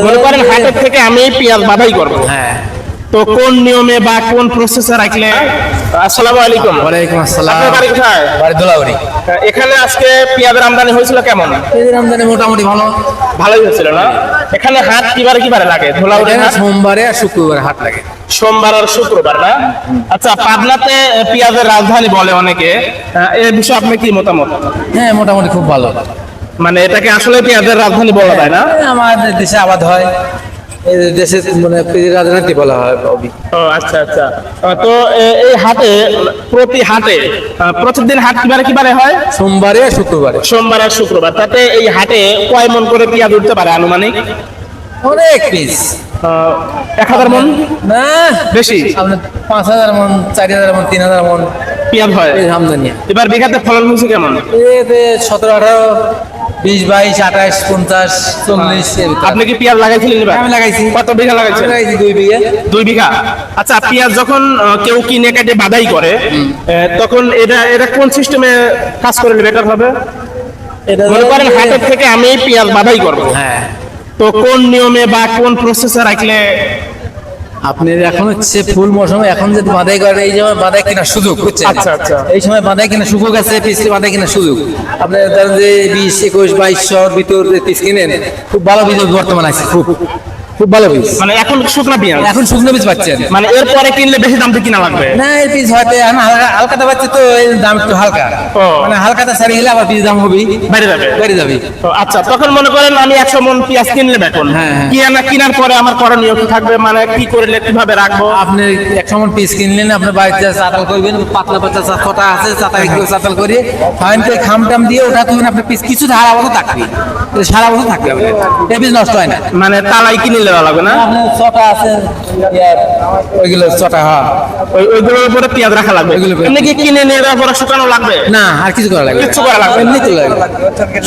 মনে করেন হাটের থেকে আমি পেঁয়াজ বাধাই করবো, হ্যাঁ। তো কোন নিয়মে বা কোন প্রসেসে রাখলে? আসসালামু আলাইকুম। ওয়ালাইকুম আসসালাম। আপনার বাড়ি কোথায়? বাড়ি দোলাউড়ি। এখানে আজকে পেঁয়াজের আমদানি হয়েছিল কেমন? পেঁয়াজের আমদানি মোটামুটি ভালো, ভালোই হয়েছিল না? এখানে হাট কিবারে লাগে? ধুলাউড়ি এখানে হাট সোমবারে আর শুক্রবারে হাট লাগে। সোমবার আর শুক্রবার না? আচ্ছা, পাবনাতে পেঁয়াজের রাজধানী বলে অনেকে, এর বিষয়ে আপনি কি মতামত? হ্যাঁ, মোটামুটি খুব ভালো। মানে এটাকে আসলে পেঁয়াজের রাজধানী বলা যায় না? আমাদের দেশে আবাদ হয়, এই দেশে মানে পেঁয়াজের রাজনীতি বলা হয়। ও আচ্ছা আচ্ছা। তো এই হাটে, প্রতি হাটে প্রতিদিন হাট কিবারে হয়? সোমবারে আর শুক্রবারে। সোমবার আর শুক্রবার। তাতে এই হাটে কয় মন করে পেঁয়াজ উঠতে পারে আনুমানিক? অনেক পিস। 1000 মন? না বেশি? আপনার 5000 মন, 4000 মন, 3000 মন পেঁয়াজ হয় এই আমদানি। এবার বিঘাতে ফলন হয়েছে কেমন? এতে 17, 18, 20, 22, 28, 50, 40 এর ভিতরে। আপনি কি পেঁয়াজ লাগাইছিলেন এবার? আমি লাগাইছি। কত বিঘা লাগাইছেন? আমি লাগাইছি 2 বিঘা। 2 বিঘা। আচ্ছা, পেঁয়াজ যখন কেউ কিনে কাটে বাধাই করে, তখন এটা কোন সিস্টেমে কাজ করলে বেটার হবে? এটা মনে করেন হাটের থেকে আমি পেঁয়াজ বাধাই করব, হ্যাঁ, তো কোন নিয়মে বা কোন প্রসেসে রাখলে? আপনি এখন হচ্ছে ফুল মৌসুমে, এখন যদি বাঁধাই করেন, এই সময় বাঁধাই কেনার সুযোগ, বুঝছেন? আচ্ছা, আচ্ছা। এই সময় বাঁধাই কেনার সুযোগ আছে, পিস বাঁধাই কেনার সুযোগ। আপনি ধরেন যে 20, 21, 2200 ভিতর পিস কিনেন, খুব ভালো বীজ বর্তমান আছে, খুব খুব ভালো বীজ। মানে এখন শুকনা পেঁয়াজ, এখন শুকনো বীজ পাচ্ছেন। মানে এরপরে কিনলে বেশি দাম দিয়ে কিনা লাগবে? না, এই পিস হয়তো এখন হালকাটা পাচ্ছে, তো এই দাম একটু হালকা। ও। মানে হালকাটা ছাড়িয়ে গেলে আবার পিস দাম হবে, বেড়ে যাবে। বেড়ে যাবে। তো আচ্ছা, তখন মনে করেন আমি 100 মন পেঁয়াজ কিনলাম এখন, হ্যাঁ, হ্যাঁ। কেনার পরে আমার করণীয় কি থাকবে? মানে কি করলে কিভাবে রাখবো? আপনি 100 মন পিস কিনলেন, আপনার বাড়িতে চাতাল করবেন, পাতলা পাতলা চাতা আছে, চাতা এগুলো চাতাল করে ফাইন করে খাম টাম দিয়ে ওটা তুলবেন। আপনার পিস কিছু সারা বছর থাকবে, সারা বছর থাকবে, আপনার এই পিস নষ্ট হয় না। মানে তালাই কিনে নেওয়া লাগবে না? আপনার চটা আছে, ওইগুলো চটা, হ্যাঁ, ওইগুলোর উপরে পেঁয়াজ রাখা লাগবে। ওইগুলোর উপরে। এমনি কি কিনে নিয়ে যাওয়ার পরে শুকানো লাগবে? না আর কিছু করা লাগবে না। কিচ্ছু করা লাগবে না। এমনি চলে লাগবে।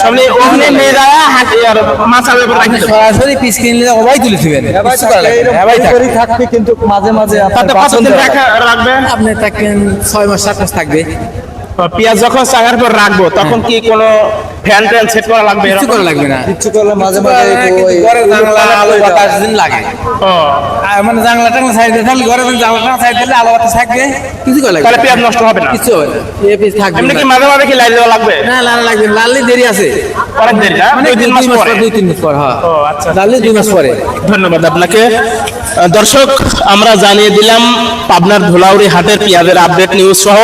সামনে ওখানে নিয়ে যাওয়া হাতে আর মাছার উপর আপনি রাখতে হবে। সরাসরি পিস কিনলে সবাই তুলে দিবেন, কিছু করা লাগবে না। সবাই থাকবে, কিন্তু মাঝে মাঝে তাতে কতদিন রাখবেন? আপনি থাকবেন 6 মাস 7 মাস থাকবে। পেঁয়াজ যখন চাঙার পর রাখবো, তখন কি কোনো ফ্যান ট্যান সেট করা লাগবে? কিছু এরকম? করা লাগবে না। কিছু করলে মাঝে মাঝে ঘরে জানলা আলো বাতাস দিন লাগে। ও, আর মানে জানলা টাংলা সাইড দিয়ে থাকলে, ঘরে জানলা টাংলা সাইড দিলে আলো বাতাস থাকবে, কিছু করা লাগবে তাহলে না। পেঁয়াজ নষ্ট হবে না? কিছু হবে না, এই পিস থাকবে এমনি না। কি মাঝে মাঝে কি লাইট দেওয়া লাগবে? না লাল লাগবে, লাললি দেরি আছে, অনেক দেরি না? মানে 2-3 মাস পরে? 2-3 মাস পর, হ্যাঁ। ও আচ্ছা। লাললি 2 মাস পরে। ধন্যবাদ আপনাকে। দর্শক, আমরা জানিয়ে দিলাম পাবনার ধুলাউড়ি হাটের পেঁয়াজের আপডেট নিউজ সহ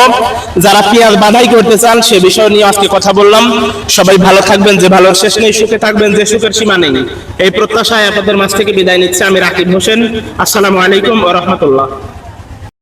যারা পেঁয়াজ বাধাই করতে চান সে বিষয় নিয়ে আজকে কথা বললাম। সবাই ভালো থাকবেন, যে ভালোর শেষ নেই, সুখে থাকবেন যে সুখের সীমা নেই, এই প্রত্যাশায় আপনাদের মাঝ থেকে বিদায় নিচ্ছে আমি রাকিব হোসেন। আসসালামু আলাইকুম ওয়া রাহমাতুল্লাহ।